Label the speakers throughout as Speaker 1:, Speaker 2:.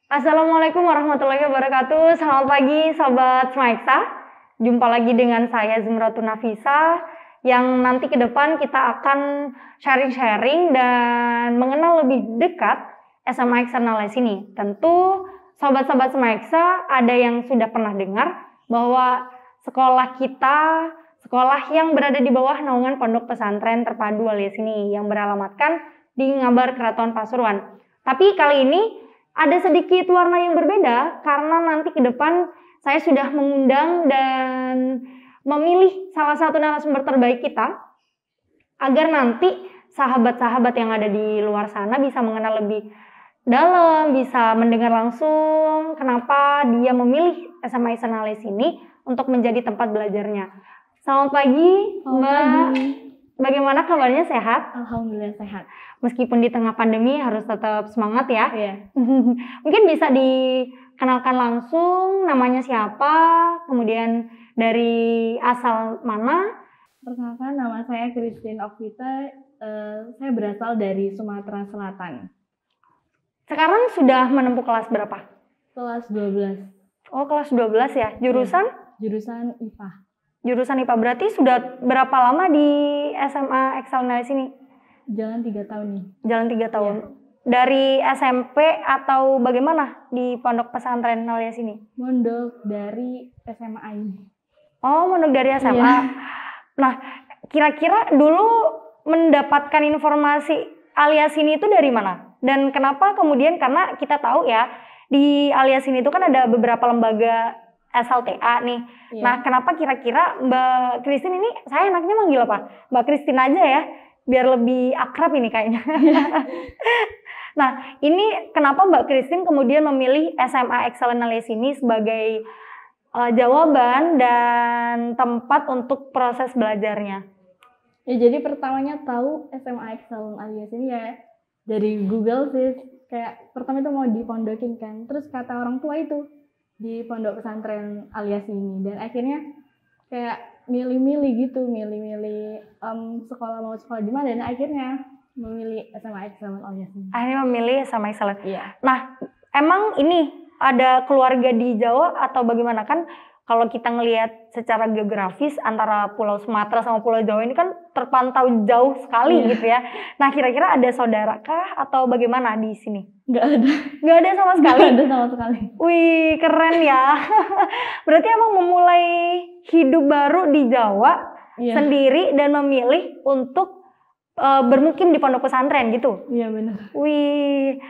Speaker 1: Assalamualaikum warahmatullahi wabarakatuh. Selamat pagi Sobat Smaeksa. Jumpa lagi dengan saya Zumratun Nafisa yang nanti ke depan kita akan sharing-sharing dan mengenal lebih dekat SMA Eksternalize ini. Tentu Sobat-Sobat Smaeksa ada yang sudah pernah dengar bahwa sekolah kita, sekolah yang berada di bawah naungan Pondok Pesantren Terpadu alias ini yang beralamatkan di Ngabar Keraton Pasuruan. Tapi kali ini ada sedikit warna yang berbeda karena nanti ke depan saya sudah mengundang dan memilih salah satu narasumber terbaik kita agar nanti sahabat-sahabat yang ada di luar sana bisa mengenal lebih dalam, bisa mendengar langsung kenapa dia memilih SMA Eksternalize ini untuk menjadi tempat belajarnya. Selamat pagi, Mbak. Bagaimana kabarnya, sehat?
Speaker 2: Alhamdulillah sehat.
Speaker 1: Meskipun di tengah pandemi harus tetap semangat ya.
Speaker 2: Iya.
Speaker 1: Mungkin bisa dikenalkan langsung namanya siapa, kemudian dari asal mana?
Speaker 2: Perkenalkan, nama saya Christine Okvita. Saya berasal dari Sumatera Selatan.
Speaker 1: Sekarang sudah menempuh kelas berapa?
Speaker 2: Kelas 12.
Speaker 1: Oh, kelas 12 ya. Jurusan?
Speaker 2: Jurusan IPA.
Speaker 1: Jurusan IPA. Berarti sudah berapa lama di SMA Eksternalize ini?
Speaker 2: Jalan 3 tahun nih.
Speaker 1: Jalan 3 tahun. Ya. Dari SMP atau bagaimana di Pondok Pesantren alias ini?
Speaker 2: Mondok dari SMA ini.
Speaker 1: Oh, mondok dari SMA. Ya. Nah, kira-kira dulu mendapatkan informasi alias ini itu dari mana? Dan kenapa kemudian, karena kita tahu ya, di alias ini itu kan ada beberapa lembaga SLTA nih. Iya. Nah, kenapa kira-kira Mbak Christine ini, saya enaknya manggil apa? Mbak Christine aja ya, biar lebih akrab ini kayaknya. Nah, ini kenapa Mbak Christine kemudian memilih SMA Eksternalize ini sebagai jawaban dan tempat untuk proses belajarnya?
Speaker 2: Ya, jadi pertamanya tahu SMA Eksternalize ini ya dari Google sih. Kayak pertama itu mau dipondokin kan, terus kata orang tua itu di pondok pesantren alias ini, dan akhirnya kayak milih-milih sekolah mau sekolah di mana, dan akhirnya memilih SMA Excellent alias ini.
Speaker 1: Akhirnya memilih SMA Excellent.
Speaker 2: Iya.
Speaker 1: Nah, emang ini ada keluarga di Jawa atau bagaimana? Kan kalau kita ngelihat secara geografis antara Pulau Sumatera sama Pulau Jawa ini kan terpantau jauh sekali gitu ya. Nah, kira-kira ada saudara kah atau bagaimana di sini?
Speaker 2: Nggak ada.
Speaker 1: Nggak ada sama sekali?
Speaker 2: Nggak ada sama sekali.
Speaker 1: Wih, keren ya. Berarti emang memulai hidup baru di Jawa sendiri dan memilih untuk bermukim di pondok pesantren gitu?
Speaker 2: Iya, benar.
Speaker 1: Wih,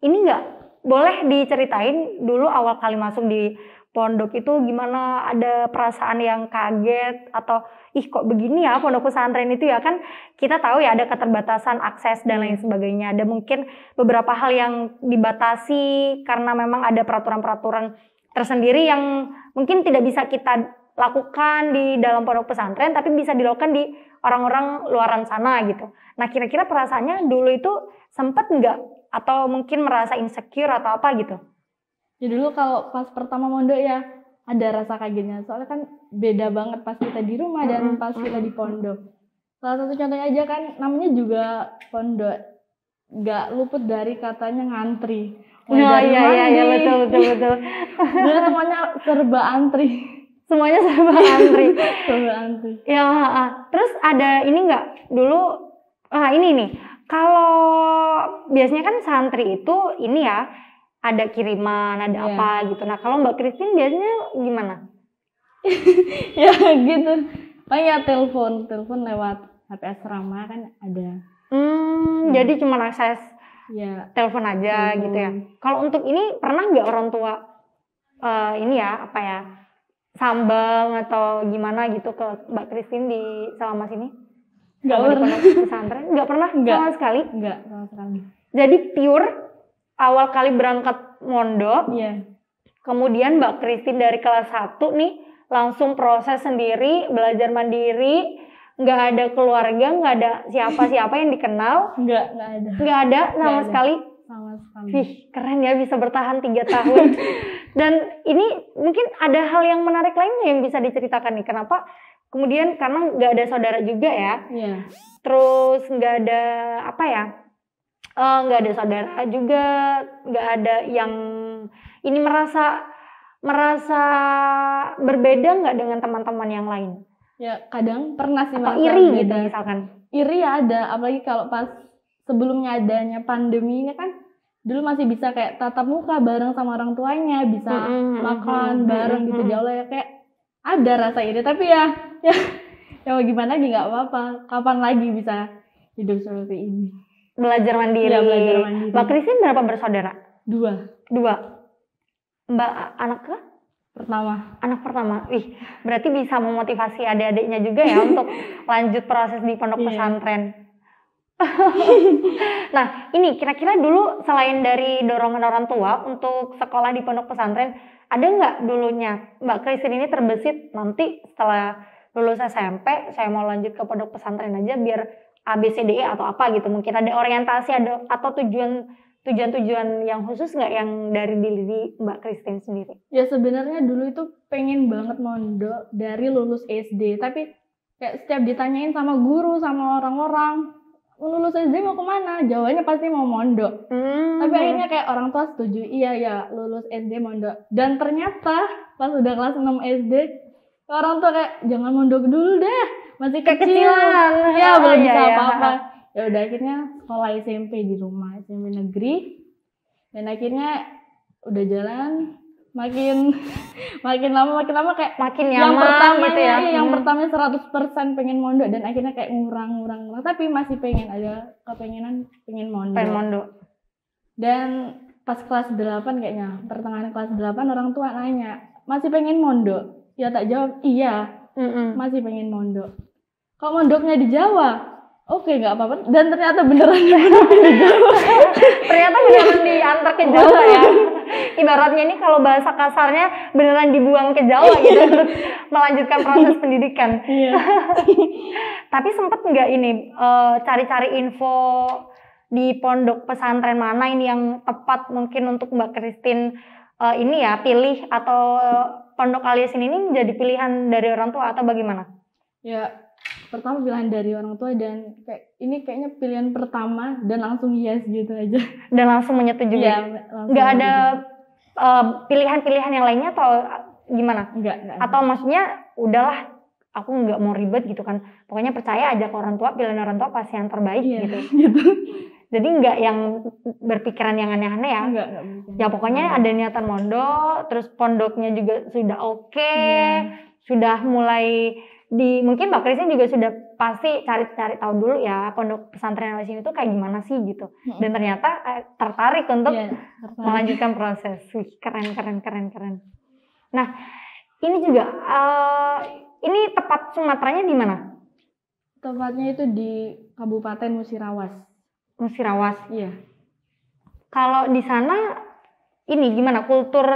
Speaker 1: ini nggak boleh diceritain dulu awal kali masuk di pondok itu gimana, ada perasaan yang kaget atau ih kok begini ya pondok pesantren itu ya, kan kita tahu ya ada keterbatasan akses dan lain sebagainya, ada mungkin beberapa hal yang dibatasi karena memang ada peraturan-peraturan tersendiri yang mungkin tidak bisa kita lakukan di dalam pondok pesantren tapi bisa dilakukan di orang-orang luaran sana gitu. Nah, kira-kira perasaannya dulu itu sempet nggak atau mungkin merasa insecure atau apa gitu?
Speaker 2: Ya dulu kalau pas pertama mondok ya ada rasa kagetnya, soalnya kan beda banget pas kita di rumah dan pas kita di pondok. Salah satu contohnya aja kan, namanya juga pondok, nggak luput dari katanya ngantri.
Speaker 1: Iya betul.
Speaker 2: Dia semuanya serba antri.
Speaker 1: Semuanya serba antri.
Speaker 2: Serba antri.
Speaker 1: Ya, terus ada ini nggak dulu? Ini nih, kalau biasanya kan santri itu ini ya, ada kiriman, ada apa gitu. Nah, kalau Mbak Christine biasanya gimana?
Speaker 2: Ya gitu. Paling ya telepon lewat HP asrama kan ada.
Speaker 1: Jadi cuma akses telepon aja gitu ya. Kalau untuk ini pernah nggak orang tua ini ya apa ya, sambang atau gimana gitu ke Mbak Christine di selama sini?
Speaker 2: Nggak pernah.
Speaker 1: Pesantren? Nggak pernah sama sekali?
Speaker 2: Nggak sama sekali.
Speaker 1: Jadi pure awal kali berangkat mondok, kemudian Mbak Christine dari kelas 1 nih langsung proses sendiri, belajar mandiri, nggak ada keluarga, nggak ada siapa-siapa yang dikenal, nggak ada sama sekali. Wih, keren ya bisa bertahan 3 tahun. Dan ini mungkin ada hal yang menarik lainnya yang bisa diceritakan nih, kenapa kemudian, karena nggak ada saudara juga ya, terus nggak ada apa ya, Nggak ada saudara juga, nggak ada yang ini merasa berbeda nggak dengan teman-teman yang lain?
Speaker 2: Ya kadang pernah sih
Speaker 1: Atau
Speaker 2: merasa
Speaker 1: iri
Speaker 2: beda.
Speaker 1: gitu misalkan?
Speaker 2: Iri ada, apalagi kalau pas sebelumnya adanya pandemi ini kan dulu masih bisa kayak tatap muka bareng sama orang tuanya, bisa makan bareng gitu di aula ya, kayak ada rasa iri. Tapi ya mau gimana lagi, nggak apa-apa. Kapan lagi bisa hidup seperti ini?
Speaker 1: Belajar mandiri.
Speaker 2: Ya, belajar mandiri.
Speaker 1: Mbak Christine berapa bersaudara?
Speaker 2: 2.
Speaker 1: Mbak anak ke?
Speaker 2: Pertama.
Speaker 1: Anak pertama. Wih, berarti bisa memotivasi adik-adiknya juga ya untuk lanjut proses di pondok pesantren. Nah, ini kira-kira dulu selain dari dorongan orang tua untuk sekolah di pondok pesantren, ada nggak dulunya Mbak Christine ini terbesit nanti setelah lulus SMP saya mau lanjut ke pondok pesantren aja biar ABCDE atau apa gitu, mungkin ada orientasi atau tujuan yang khusus nggak yang dari diri Mbak Christine sendiri?
Speaker 2: Ya sebenarnya dulu itu pengen banget mondok dari lulus SD, tapi kayak setiap ditanyain sama guru sama orang-orang, lulus SD mau kemana? Jawabannya pasti mau mondok. Tapi akhirnya kayak orang tua setuju, iya ya lulus SD mondok. Dan ternyata pas udah kelas 6 SD, orang tua kayak jangan mondok dulu deh, masih kecil. Ya belum bisa apa-apa. Ya udah akhirnya sekolah SMP di rumah, SMP negeri. Dan akhirnya udah jalan makin lama kayak
Speaker 1: makin nyaman gitu ya.
Speaker 2: Yang pertamanya 100% pengen mondok dan akhirnya kayak ngurang, tapi masih pengen pengen mondok. Dan pas kelas 8 kayaknya, pertengahan kelas 8 orang tua nanya, "Masih pengen mondok?" Ya tak jawab, "Iya." Masih pengen mondok. Kok mondoknya di Jawa? Oke, nggak apa-apa. Dan ternyata beneran di Jawa.
Speaker 1: Ternyata beneran diantar ke Jawa ya. Ibaratnya ini kalau bahasa kasarnya beneran dibuang ke Jawa gitu untuk melanjutkan proses pendidikan.
Speaker 2: Iya.
Speaker 1: Tapi sempet nggak ini cari-cari info di pondok pesantren mana ini yang tepat mungkin untuk Mbak Christine ini ya pilih, atau pondok Al-Yasin ini menjadi pilihan dari orang tua atau bagaimana?
Speaker 2: Ya pertama pilihan dari orang tua dan kayak ini kayaknya pilihan pertama dan langsung yes gitu aja. Dan
Speaker 1: langsung menyetujui.
Speaker 2: Iya,
Speaker 1: nggak ada pilihan-pilihan yang lainnya atau gimana?
Speaker 2: Enggak.
Speaker 1: Atau maksudnya udahlah aku nggak mau ribet gitu kan. Pokoknya percaya aja ke orang tua, pilihan orang tua pasti yang terbaik gitu. Jadi nggak yang berpikiran yang aneh-aneh ya.
Speaker 2: Enggak.
Speaker 1: Ya pokoknya ada niatan mondok, terus pondoknya juga sudah oke, sudah mulai mungkin Mbak Christine juga sudah pasti cari tahu dulu ya pondok pesantren Al-Yasin itu kayak gimana sih gitu. Dan ternyata tertarik untuk melanjutkan proses. Wih, keren. Nah, ini juga ini tepat Sumateranya di mana?
Speaker 2: Tepatnya itu di Kabupaten Musirawas.
Speaker 1: Iya. Kalau di sana ini gimana kultur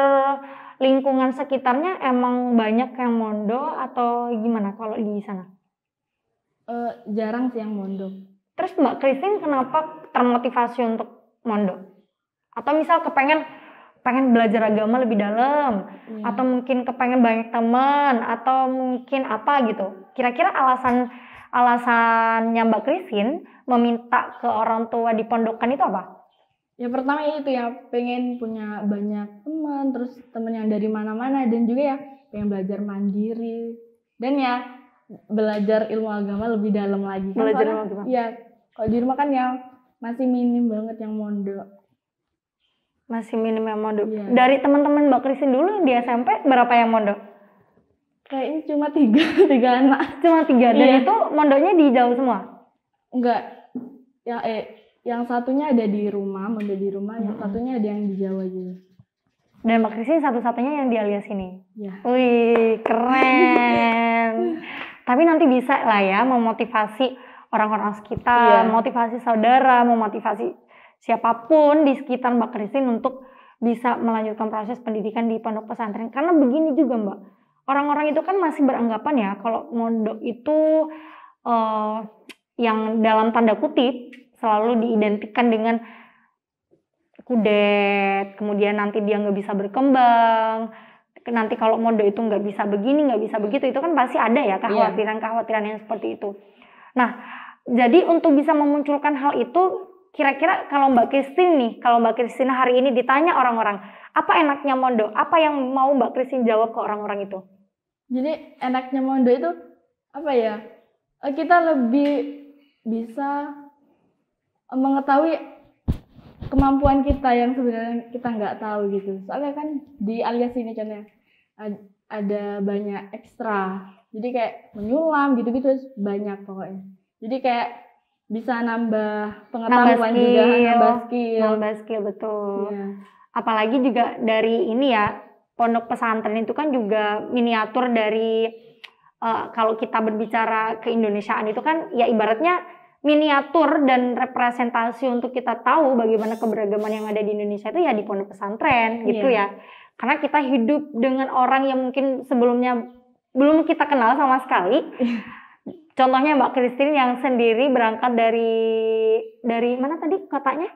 Speaker 1: lingkungan sekitarnya, emang banyak yang mondok atau gimana kalau di sana?
Speaker 2: Jarang sih yang mondok.
Speaker 1: Terus Mbak Christine kenapa termotivasi untuk mondok? Atau misal pengen belajar agama lebih dalam, atau mungkin kepengen banyak teman, atau mungkin apa gitu? Kira-kira alasannya Mbak Christine meminta ke orang tua di pondokan itu apa?
Speaker 2: Ya pertama itu ya pengen punya banyak teman, terus teman yang dari mana-mana, dan juga ya pengen belajar mandiri dan ya belajar ilmu agama lebih dalam lagi.
Speaker 1: Belajar ilmu agama.
Speaker 2: Ya kalau di rumah kan ya masih minim banget yang mondok.
Speaker 1: Ya. Dari teman-teman Mbak Christine dulu di SMP berapa yang mondok?
Speaker 2: Kayaknya cuma 3 anak.
Speaker 1: Cuma 3 dan itu mondoknya di Jawa semua?
Speaker 2: Enggak. Yang satunya ada di rumah, mondok di rumah, yang satunya ada yang di Jawa juga.
Speaker 1: Dan Mbak Christine satu-satunya yang di Al-Yasin ini?
Speaker 2: Ya.
Speaker 1: Wih, keren. Tapi nanti bisa lah ya memotivasi orang-orang sekitar, motivasi saudara, memotivasi siapapun di sekitar Mbak Christine untuk bisa melanjutkan proses pendidikan di pondok pesantren. Karena begini juga Mbak, orang-orang itu kan masih beranggapan ya kalau mondok itu yang dalam tanda kutip selalu diidentikan dengan kudet, kemudian nanti dia nggak bisa berkembang, nanti kalau mondok itu nggak bisa begini, nggak bisa begitu, itu kan pasti ada ya kekhawatiran yang seperti itu. Nah, jadi untuk bisa memunculkan hal itu, kira-kira kalau Mbak Christine hari ini ditanya orang-orang, apa enaknya mondok? Apa yang mau Mbak Christine jawab ke orang-orang itu?
Speaker 2: Jadi enaknya mondok itu apa ya? Kita lebih bisa mengetahui kemampuan kita yang sebenarnya kita nggak tahu gitu. Soalnya kan di alias ini contohnya ada banyak ekstra. Jadi kayak menyulam gitu-gitu banyak pokoknya. Jadi kayak bisa nambah pengetahuan juga,
Speaker 1: nambah skill betul. Iya. Apalagi juga dari ini ya, pondok pesantren itu kan juga miniatur dari kalau kita berbicara keindonesiaan itu kan ya ibaratnya miniatur dan representasi untuk kita tahu bagaimana keberagaman yang ada di Indonesia itu ya di pondok pesantren gitu ya. Karena kita hidup dengan orang yang mungkin sebelumnya belum kita kenal sama sekali. Contohnya Mbak Christine yang sendiri berangkat dari mana tadi kotanya?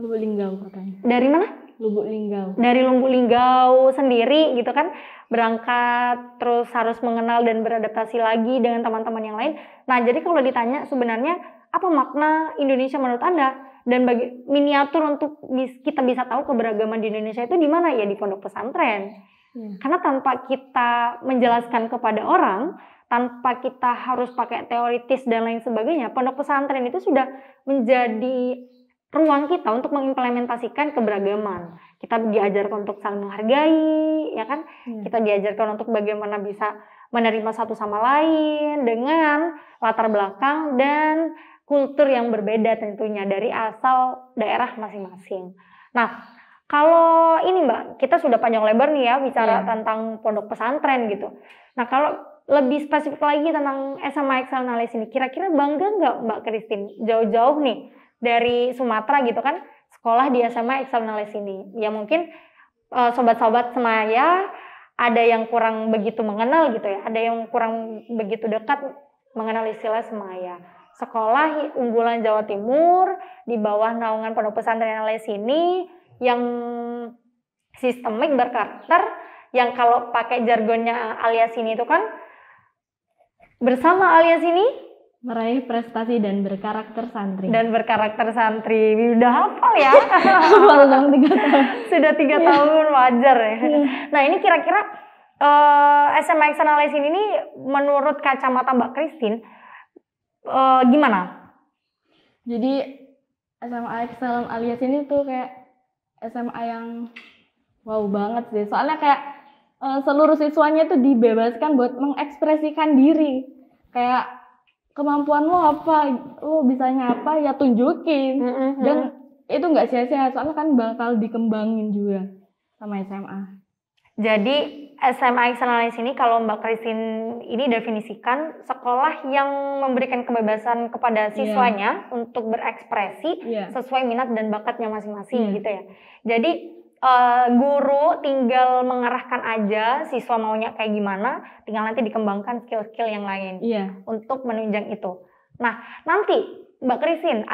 Speaker 2: Lubuk Linggau katanya.
Speaker 1: Dari mana?
Speaker 2: Lubuk Linggau.
Speaker 1: Dari Lubuk Linggau sendiri gitu kan, berangkat terus harus mengenal dan beradaptasi lagi dengan teman-teman yang lain. Nah, jadi kalau ditanya sebenarnya apa makna Indonesia menurut Anda dan bagi miniatur untuk kita bisa tahu keberagaman di Indonesia itu di mana ya, di pondok pesantren. Karena tanpa kita menjelaskan kepada orang, tanpa kita harus pakai teoritis dan lain sebagainya, pondok pesantren itu sudah menjadi ruang kita untuk mengimplementasikan keberagaman. Kita diajarkan untuk saling menghargai, ya kan? Kita diajarkan untuk bagaimana bisa menerima satu sama lain dengan latar belakang dan kultur yang berbeda tentunya dari asal daerah masing-masing. Nah, kalau ini Mbak, kita sudah panjang lebar nih ya bicara tentang pondok pesantren gitu. Nah, kalau lebih spesifik lagi tentang SMA Excellent Alias ini, kira-kira bangga nggak Mbak Christine jauh-jauh nih dari Sumatera gitu kan, sekolah di SMA Excellent Alias ini? Ya mungkin sobat-sobat semaya ada yang kurang begitu mengenal gitu ya, ada yang kurang begitu dekat mengenal istilah semaya. Sekolah unggulan Jawa Timur di bawah naungan pondok pesantren Alias ini yang sistemik, berkarakter, yang kalau pakai jargonnya Alias ini itu kan bersama Alias ini
Speaker 2: meraih prestasi dan berkarakter santri.
Speaker 1: Udah hafal ya?
Speaker 2: Hafal dong 3 tahun.
Speaker 1: Sudah 3 tahun, wajar ya. Nah, ini kira-kira SMA Excellent Alias ini menurut kacamata Mbak Christine gimana?
Speaker 2: Jadi SMA Excellent Alias ini tuh kayak SMA yang wow banget sih. Soalnya kayak seluruh siswanya tuh dibebaskan buat mengekspresikan diri. Kayak kemampuan lo apa, lo bisanya apa, ya tunjukin. Dan itu nggak sia-sia, soalnya kan bakal dikembangin juga sama SMA.
Speaker 1: Jadi SMA Excellent Alias ini kalau Mbak Christine ini definisikan sekolah yang memberikan kebebasan kepada siswanya untuk berekspresi sesuai minat dan bakatnya masing-masing gitu ya. Jadi guru tinggal mengarahkan aja siswa maunya kayak gimana, tinggal nanti dikembangkan skill-skill yang lain untuk menunjang itu. Nah, nanti Mbak Christine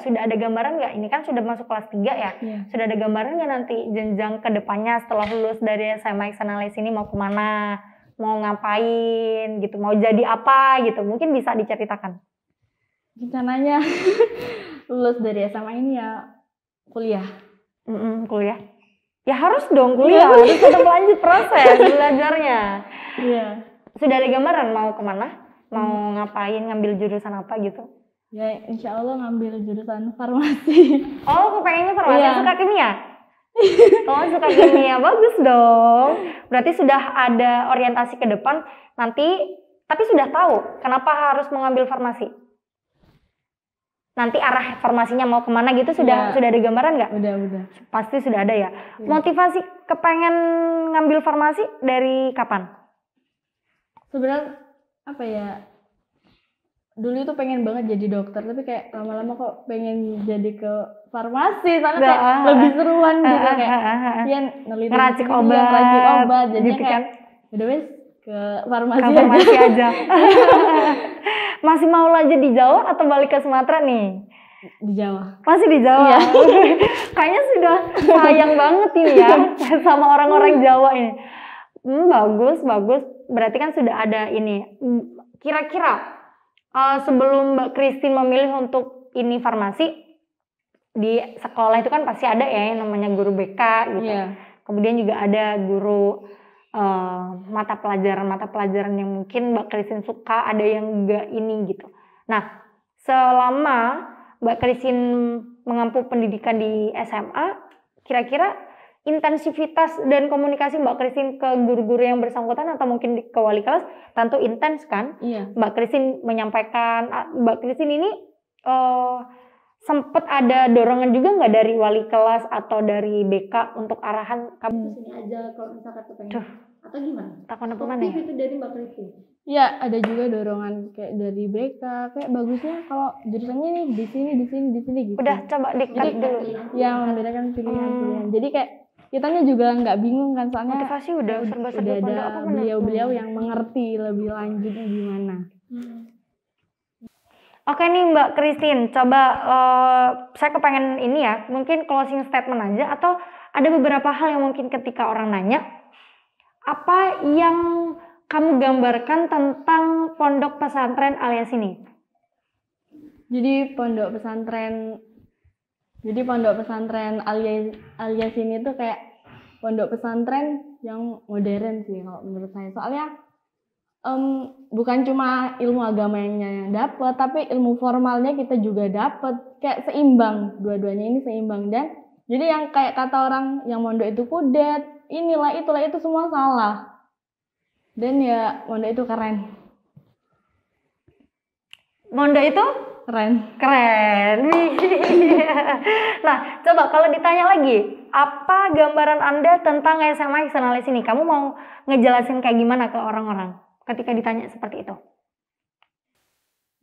Speaker 1: sudah ada gambaran nggak? Ini kan sudah masuk kelas 3 ya, sudah ada gambaran nggak nanti jenjang ke depannya setelah lulus dari SMA Excellent Alias ini mau kemana, mau ngapain gitu, mau jadi apa gitu, mungkin bisa diceritakan.
Speaker 2: Rencananya lulus dari SMA ini ya kuliah.
Speaker 1: Kuliah. Ya harus dong kuliah, harus tetap lanjut proses belajarnya. Sudah ada gambaran mau kemana? Mau ngapain, ngambil jurusan apa gitu?
Speaker 2: Ya insya Allah ngambil jurusan farmasi.
Speaker 1: Oh, kepengennya farmasi, suka kimia? Oh, suka kimia, bagus dong. Berarti sudah ada orientasi ke depan nanti, tapi sudah tahu kenapa harus mengambil farmasi? Nanti arah farmasinya mau kemana gitu sudah ada gambaran nggak?
Speaker 2: Udah.
Speaker 1: Pasti sudah ada ya. Motivasi kepengen ngambil farmasi dari kapan?
Speaker 2: Sebenarnya apa ya? Dulu itu pengen banget jadi dokter, tapi kayak lama-lama kok pengen jadi ke farmasi, soalnya kayak lebih seruan gitu kayak neliti ngeracik obat, jadi
Speaker 1: gitu
Speaker 2: kayak
Speaker 1: kan?
Speaker 2: udah wes ke farmasi
Speaker 1: aja. Masih mau lanjut di Jawa atau balik ke Sumatera nih?
Speaker 2: Di Jawa.
Speaker 1: Masih di Jawa? Iya. Kayaknya sudah sayang banget ini ya sama orang-orang Jawa ini. Bagus. Berarti kan sudah ada ini. Kira-kira sebelum Mbak Christine memilih untuk ini farmasi, di sekolah itu kan pasti ada ya yang namanya guru BK gitu.
Speaker 2: Iya.
Speaker 1: Kemudian juga ada guru mata pelajaran yang mungkin Mbak Christine suka, ada yang enggak ini gitu. Nah, selama Mbak Christine mengampu pendidikan di SMA, kira-kira intensivitas dan komunikasi Mbak Christine ke guru-guru yang bersangkutan atau mungkin ke wali kelas tentu intens kan?
Speaker 2: Iya.
Speaker 1: Mbak Christine menyampaikan, Mbak Christine ini sempet ada dorongan juga nggak dari wali kelas atau dari BK untuk arahan kamu
Speaker 2: Sini aja kalau misalkan kepengen.
Speaker 1: Duh.
Speaker 2: Atau gimana?
Speaker 1: takon apa mana ya?
Speaker 2: Itu dari Mbak Christine. Iya, ada juga dorongan kayak dari BK, kayak bagusnya kalau jurusannya nih di sini gitu.
Speaker 1: Udah coba di-cut dulu.
Speaker 2: Yang membedakan pilihan-pilihan. Jadi kayak kitanya juga nggak bingung kan, soalnya
Speaker 1: Motivasi udah serba-serba
Speaker 2: udah
Speaker 1: pondok
Speaker 2: ada
Speaker 1: apa mana?
Speaker 2: beliau-beliau yang mengerti lebih lanjutnya gimana.
Speaker 1: Oke nih Mbak Christine, coba saya kepengen ini ya, mungkin closing statement aja atau ada beberapa hal yang mungkin ketika orang nanya, apa yang kamu gambarkan tentang pondok pesantren alias ini?
Speaker 2: Jadi pondok pesantren alias ini tuh kayak pondok pesantren yang modern sih kalau menurut saya. Soalnya bukan cuma ilmu agamanya yang dapat, tapi ilmu formalnya kita juga dapat, kayak seimbang, dua-duanya ini seimbang. Dan jadi yang kayak kata orang yang mondok itu kudet, inilah itulah itu semua salah. Dan ya mondok itu keren.
Speaker 1: Mondok itu keren. Nah, coba kalau ditanya lagi, apa gambaran Anda tentang SMA Eksternal ini? Kamu mau ngejelasin kayak gimana ke orang-orang ketika ditanya seperti itu?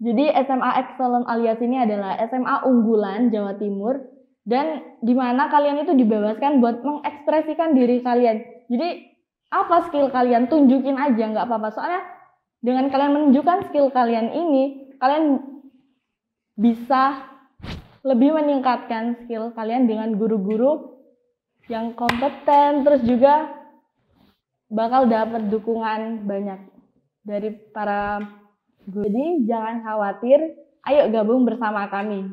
Speaker 2: Jadi SMA Excellent alias ini adalah SMA unggulan Jawa Timur, dan di mana kalian itu dibebaskan buat mengekspresikan diri kalian. Jadi apa skill kalian, tunjukin aja, nggak apa-apa. Soalnya dengan kalian menunjukkan skill kalian ini, kalian bisa lebih meningkatkan skill kalian dengan guru-guru yang kompeten, terus juga bakal dapat dukungan banyak dari para guru. Jadi jangan khawatir, ayo gabung bersama kami.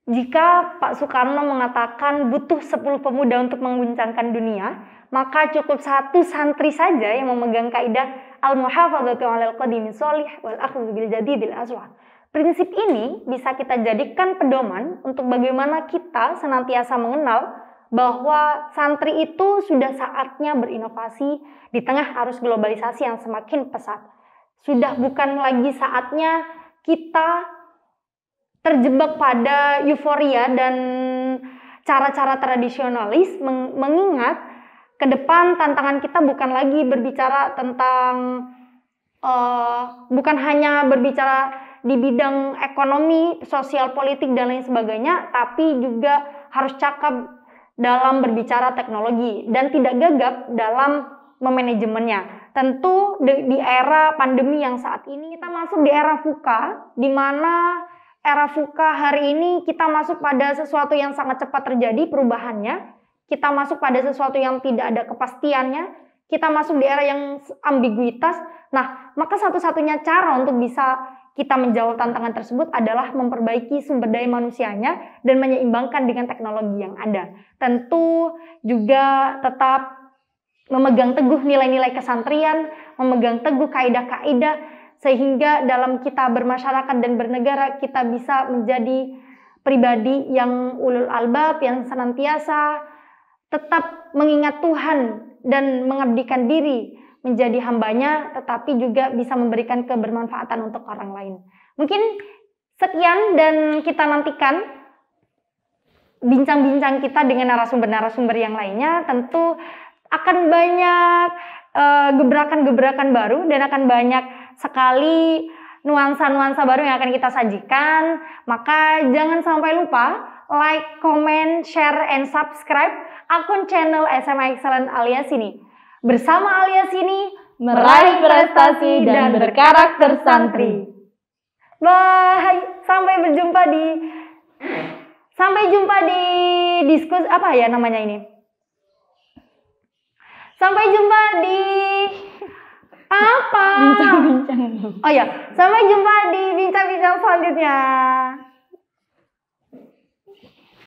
Speaker 1: Jika Pak Soekarno mengatakan butuh 10 pemuda untuk mengguncangkan dunia, maka cukup satu santri saja yang memegang kaidah al-muhafadzatu 'alal qadimi sholih wal akhdhu bil jadidil aslah. Prinsip ini bisa kita jadikan pedoman untuk bagaimana kita senantiasa mengenal bahwa santri itu sudah saatnya berinovasi di tengah arus globalisasi yang semakin pesat. Sudah bukan lagi saatnya kita terjebak pada euforia dan cara-cara tradisionalis, mengingat ke depan tantangan kita bukan lagi berbicara tentang bukan hanya berbicara di bidang ekonomi, sosial, politik dan lain sebagainya, tapi juga harus cakap dalam berbicara teknologi dan tidak gagap dalam memanajemennya. Tentu di era pandemi yang saat ini kita masuk di era VUCA, di mana era VUCA hari ini kita masuk pada sesuatu yang sangat cepat terjadi perubahannya. Kita masuk pada sesuatu yang tidak ada kepastiannya. Kita masuk di era yang ambiguitas. Nah, maka satu-satunya cara untuk bisa kita menjawab tantangan tersebut adalah memperbaiki sumber daya manusianya dan menyeimbangkan dengan teknologi yang ada. Tentu juga tetap memegang teguh nilai-nilai kesantrian, memegang teguh kaidah-kaidah, sehingga dalam kita bermasyarakat dan bernegara kita bisa menjadi pribadi yang ulul albab, yang senantiasa tetap mengingat Tuhan dan mengabdikan diri menjadi hambanya, tetapi juga bisa memberikan kebermanfaatan untuk orang lain. Mungkin sekian dan kita nantikan bincang-bincang kita dengan narasumber-narasumber yang lainnya. Tentu akan banyak gebrakan-gebrakan baru dan akan banyak sekali nuansa-nuansa baru yang akan kita sajikan. Maka jangan sampai lupa like, comment, share, and subscribe akun channel SMA Excellent alias ini. Bersama alias ini meraih prestasi dan berkarakter santri. Bye. Sampai jumpa di diskus apa ya namanya ini? Sampai jumpa di Apa?
Speaker 2: Bincang-bincang.
Speaker 1: Oh ya, sampai jumpa di bincang-bincang selanjutnya.